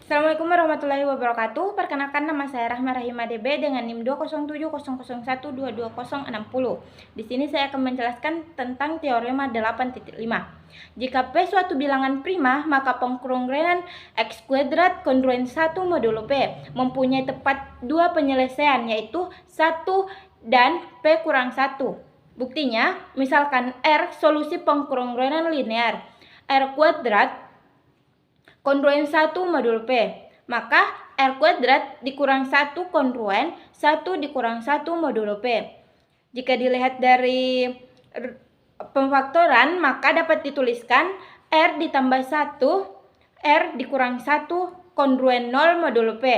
Assalamualaikum warahmatullahi wabarakatuh. Perkenalkan, nama saya Rahma Rahima DB dengan NIM 20700122060. Di sini saya akan menjelaskan tentang teorema 8.5. Jika P suatu bilangan prima, maka pengkongruenan X kuadrat kongruen 1 modulo P mempunyai tepat dua penyelesaian, yaitu 1 dan P kurang 1. Buktinya, misalkan R solusi pengkongruenan linear R kuadrat kongruen 1 modulo P, maka R kuadrat dikurang 1 kongruen 1 dikurang 1 modulo P. Jika dilihat dari pemfaktoran, maka dapat dituliskan R ditambah 1 R dikurang 1 kongruen 0 modulo P,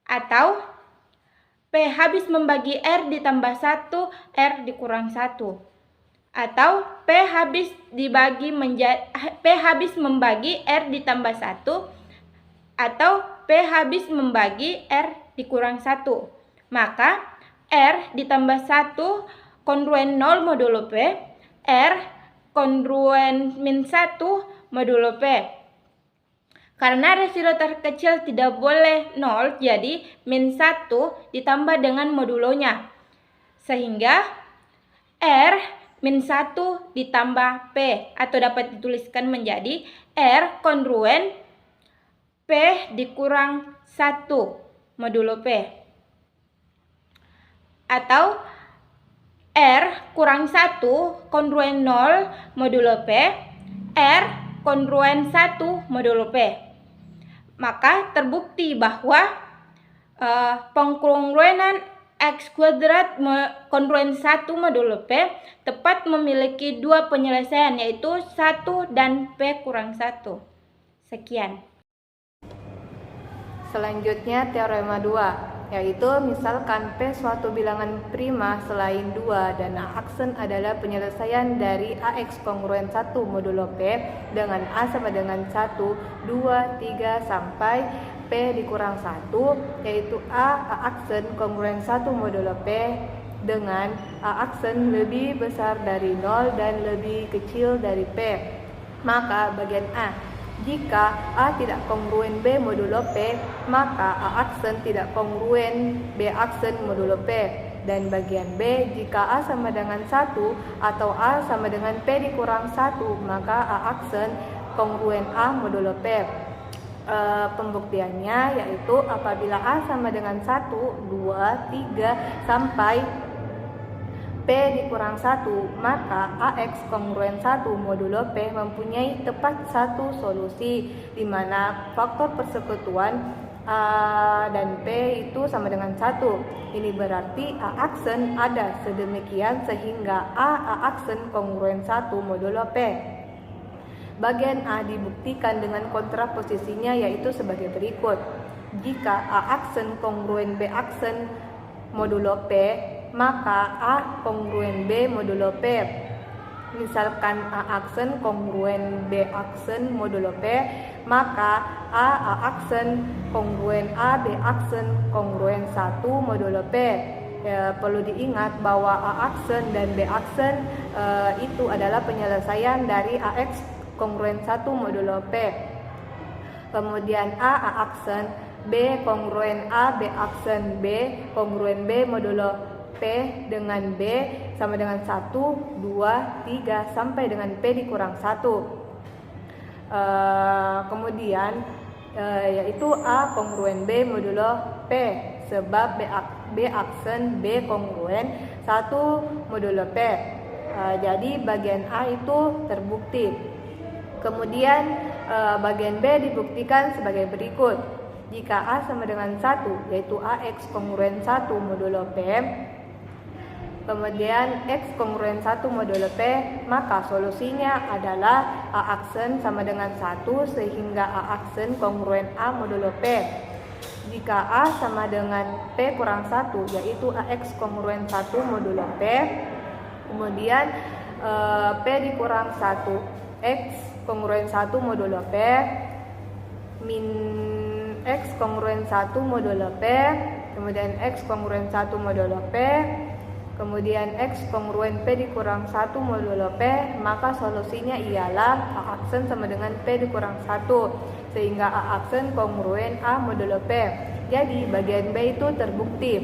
atau P habis membagi R ditambah 1 R dikurang 1, atau P habis membagi R ditambah 1, atau P habis membagi R dikurang 1. Maka R ditambah 1 kongruen 0 modulo P, R kongruen min 1 modulo P. Karena residu terkecil tidak boleh 0, jadi min 1 ditambah dengan modulonya, sehingga R min 1 ditambah P, atau dapat dituliskan menjadi R kongruen P dikurang 1 modulo P, atau R kurang 1 kongruen 0 modulo P, R kongruen 1 modulo P. Maka terbukti bahwa pengkongruenan X kuadrat kongruen 1 modulo P tepat memiliki dua penyelesaian, yaitu 1 dan P kurang 1. Sekian. Selanjutnya teorema 2, yaitu misalkan P suatu bilangan prima selain 2 dan A aksen adalah penyelesaian dari AX kongruen 1 modulo P dengan A sama dengan 1, 2, 3 sampai P dikurang 1, yaitu A aksen kongruen 1 modulo P dengan A aksen lebih besar dari 0 dan lebih kecil dari P. Maka bagian A, jika A tidak kongruen B modulo P, maka A aksen tidak kongruen B aksen modulo P. Dan bagian B, jika A sama dengan 1 atau A sama dengan P dikurang 1, maka A aksen kongruen A modulo P. Pembuktiannya yaitu apabila A sama dengan 1, 2, 3 sampai P dikurang 1, maka AX kongruen 1 modulo P mempunyai tepat satu solusi, di mana faktor persekutuan A dan P itu sama dengan 1. Ini berarti A aksen ada sedemikian sehingga A aksen kongruen 1 modulo P. Bagian A dibuktikan dengan kontraposisinya, yaitu sebagai berikut. Jika A aksen kongruen B aksen modulo P, maka A kongruen B modulo P. Misalkan A aksen kongruen B aksen modulo P, maka A aksen kongruen A B aksen kongruen 1 modulo P. Perlu diingat bahwa A aksen dan B aksen itu adalah penyelesaian dari AX kongruen 1 modulo P. Kemudian A aksen B kongruen A B aksen B kongruen B modulo P dengan B sama dengan 1, 2, 3 sampai dengan P dikurang 1. Kemudian yaitu A kongruen B modulo P, sebab B aksen B kongruen 1 modulo P. Jadi bagian A itu terbukti. Kemudian bagian B dibuktikan sebagai berikut. Jika A sama dengan 1, yaitu AX kongruen 1 modulo P, kemudian X kongruen 1 modulo P, maka solusinya adalah A aksen sama dengan 1 sehingga A aksen kongruen A modulo P. Jika A sama dengan P kurang 1, yaitu AX kongruen 1 modulo P, kemudian P dikurang 1 X kongruen 1 modulo P min X kongruen 1 modulo P, kemudian X kongruen 1 modulo P, kemudian X kongruen P dikurang 1 modulo P, maka solusinya ialah A aksen sama dengan P dikurang 1. sehingga A aksen kongruen A modulo P. Jadi bagian B itu terbukti.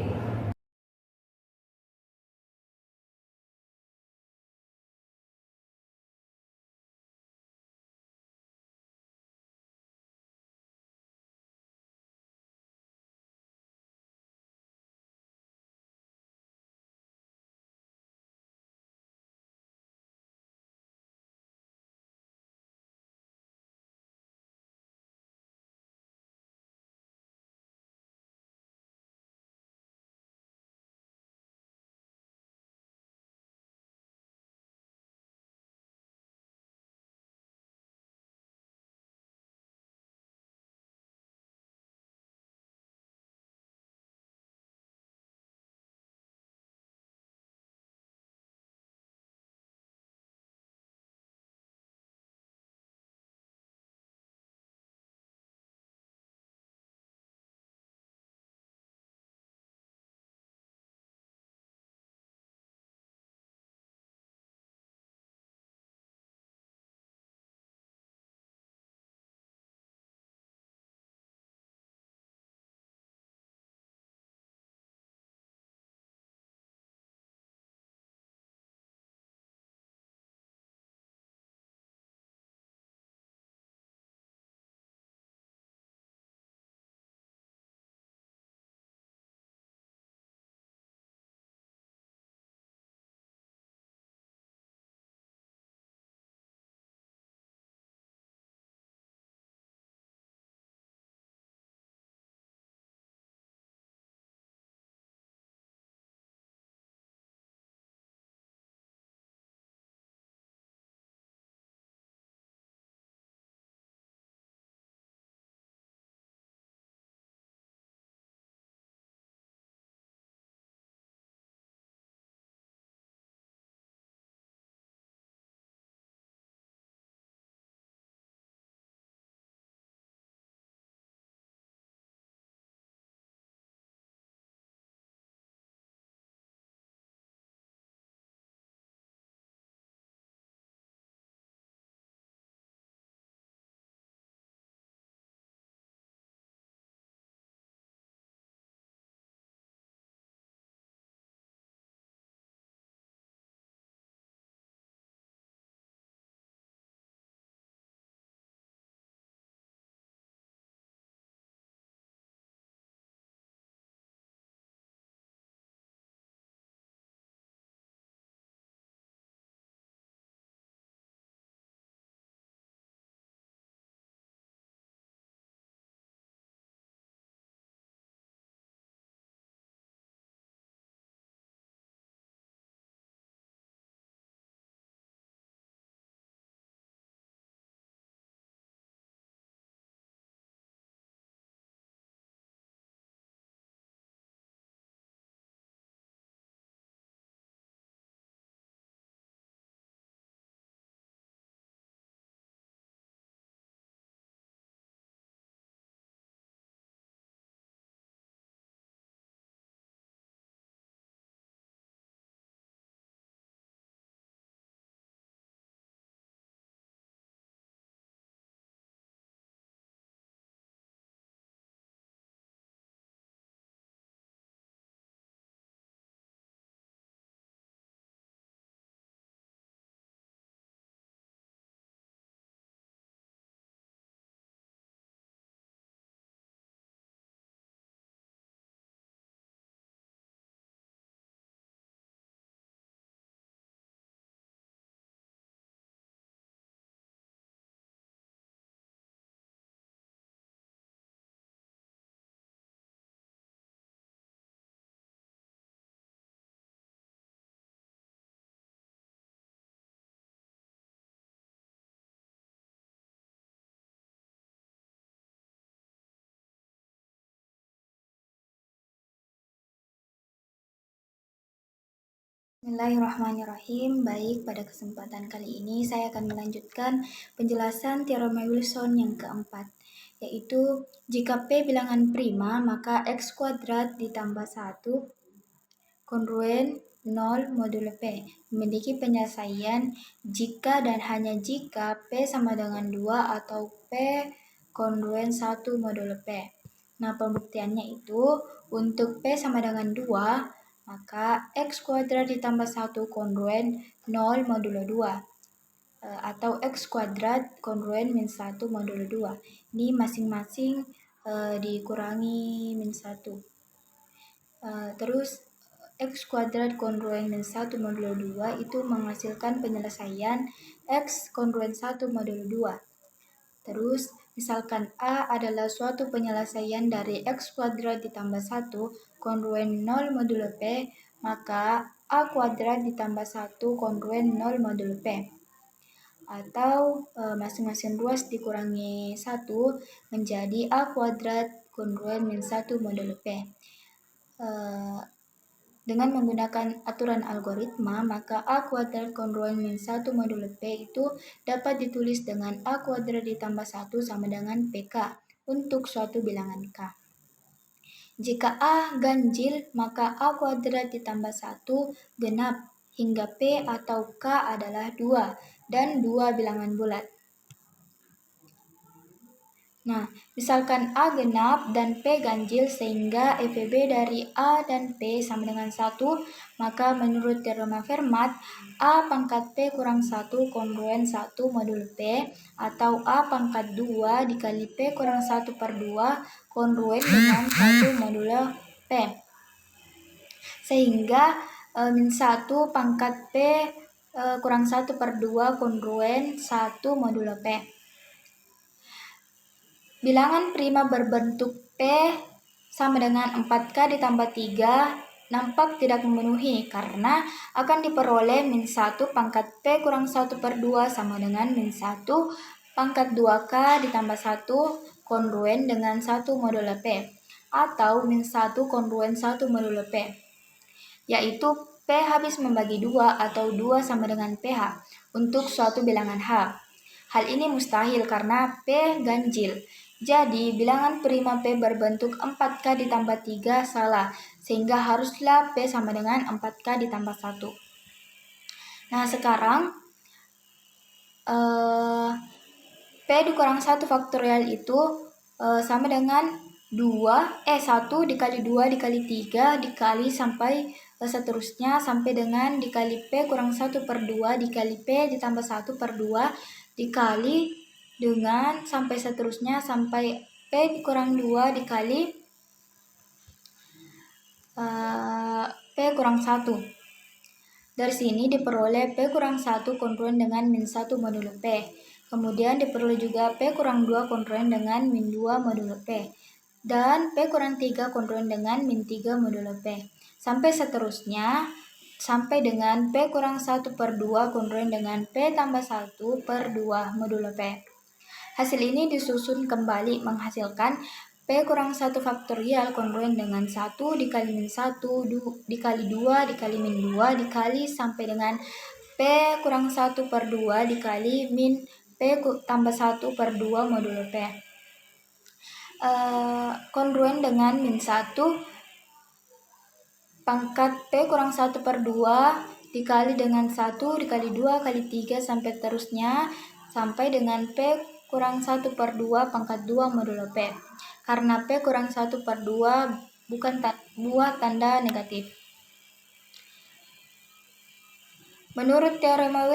Bismillahirrahmanirrahim. Baik, pada kesempatan kali ini saya akan melanjutkan penjelasan teorema Wilson yang keempat, yaitu jika P bilangan prima, maka X kuadrat ditambah 1 kongruen 0 modulo P. Memiliki penyelesaian jika dan hanya jika P sama dengan 2 atau P kongruen 1 modulo P. Nah, pembuktiannya itu untuk P sama dengan 2, maka X kuadrat ditambah 1 kongruen 0 modulo 2. Atau X kuadrat kongruen min 1 modulo 2. Ini masing-masing dikurangi min 1. Terus X kuadrat kongruen min 1 modulo 2 itu menghasilkan penyelesaian X kongruen 1 modulo 2. Terus, misalkan A adalah suatu penyelesaian dari X kuadrat ditambah 1 kongruen 0 modulo P, maka A kuadrat ditambah 1 kongruen 0 modulo P. Atau masing-masing ruas dikurangi 1 menjadi A kuadrat kongruen min 1 modulo P. Dengan menggunakan aturan algoritma, maka A kuadrat kongruen min 1 modulo P itu dapat ditulis dengan A kuadrat ditambah 1 sama dengan PK untuk suatu bilangan K. Jika A ganjil, maka A kuadrat ditambah 1 genap hingga P atau K adalah 2 dan 2 bilangan bulat. Nah, misalkan A genap dan P ganjil sehingga FEB dari A dan P sama dengan 1, maka menurut teorema Fermat, A pangkat P kurang 1 kongruen 1 modulo P atau A pangkat 2 dikali P kurang 1 per 2 kongruen dengan 1 modulo P. Sehingga min 1 pangkat P kurang 1 per 2 kongruen 1 modulo P. Bilangan prima berbentuk P sama dengan 4K ditambah 3 nampak tidak memenuhi karena akan diperoleh min 1 pangkat P kurang 1 per 2 sama dengan min 1 pangkat 2K ditambah 1 kongruen dengan 1 modulo P atau min 1 kongruen 1 modulo P, yaitu P habis membagi 2 atau 2 sama dengan PH untuk suatu bilangan H. Hal ini mustahil karena P ganjil. Jadi, bilangan prima P berbentuk 4K ditambah 3 salah, sehingga haruslah P sama dengan 4K ditambah 1. Nah, sekarang P dikurang 1 faktorial itu sama dengan 1 dikali 2 dikali 3 dikali sampai seterusnya sampai dengan dikali P kurang 1 per 2 dikali P ditambah 1 per 2 dikali dengan sampai seterusnya sampai P kurang 2 dikali P kurang 1. Dari sini diperoleh P kurang 1 kongruen dengan min 1 modulo P. Kemudian diperoleh juga P kurang 2 kongruen dengan min 2 modulo P. Dan P kurang 3 kongruen dengan min 3 modulo P. Sampai seterusnya sampai dengan P kurang 1 per 2 kongruen dengan P tambah 1 per 2 modulo P. Hasil ini disusun kembali menghasilkan P kurang 1 faktorial kongruen dengan 1 dikali min 1 dikali 2 dikali min 2 dikali sampai dengan P kurang 1 per 2 dikali min P tambah 1 per 2 modulo P. Kongruen dengan min 1 pangkat P kurang 1 per 2 dikali dengan 1 dikali 2 kali 3 sampai terusnya sampai dengan P kurang 1 per 2 pangkat 2 modulo P. Karena P kurang 1 per 2 bukan buah tanda negatif. Menurut teorema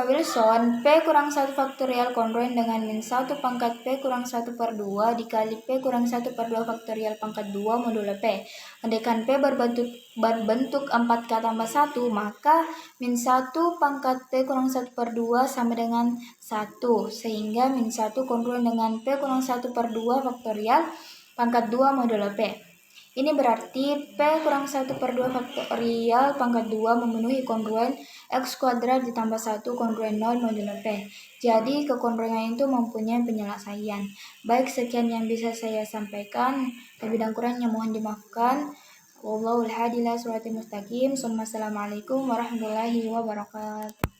Wilson, P kurang 1 faktorial kongruen dengan min 1 pangkat P kurang 1 per 2 dikali P kurang 1 per 2 faktorial pangkat 2 modulo P. Andaikan P berbentuk 4K tambah 1, maka min 1 pangkat P kurang 1 per 2 sama dengan 1, sehingga min 1 kongruen dengan P kurang 1 per 2 faktorial pangkat 2 modulo P. Ini berarti P kurang 1 per 2 faktorial pangkat 2 memenuhi kongruen X kuadrat ditambah 1 kongruen 0 modulo P. Jadi kekongruennya itu mempunyai penyelesaian. Baik, sekian yang bisa saya sampaikan. Lebih dan kurangnya mohon dimaafkan. Wallahul hadi ila siratal mustaqim. Assalamualaikum warahmatullahi wabarakatuh.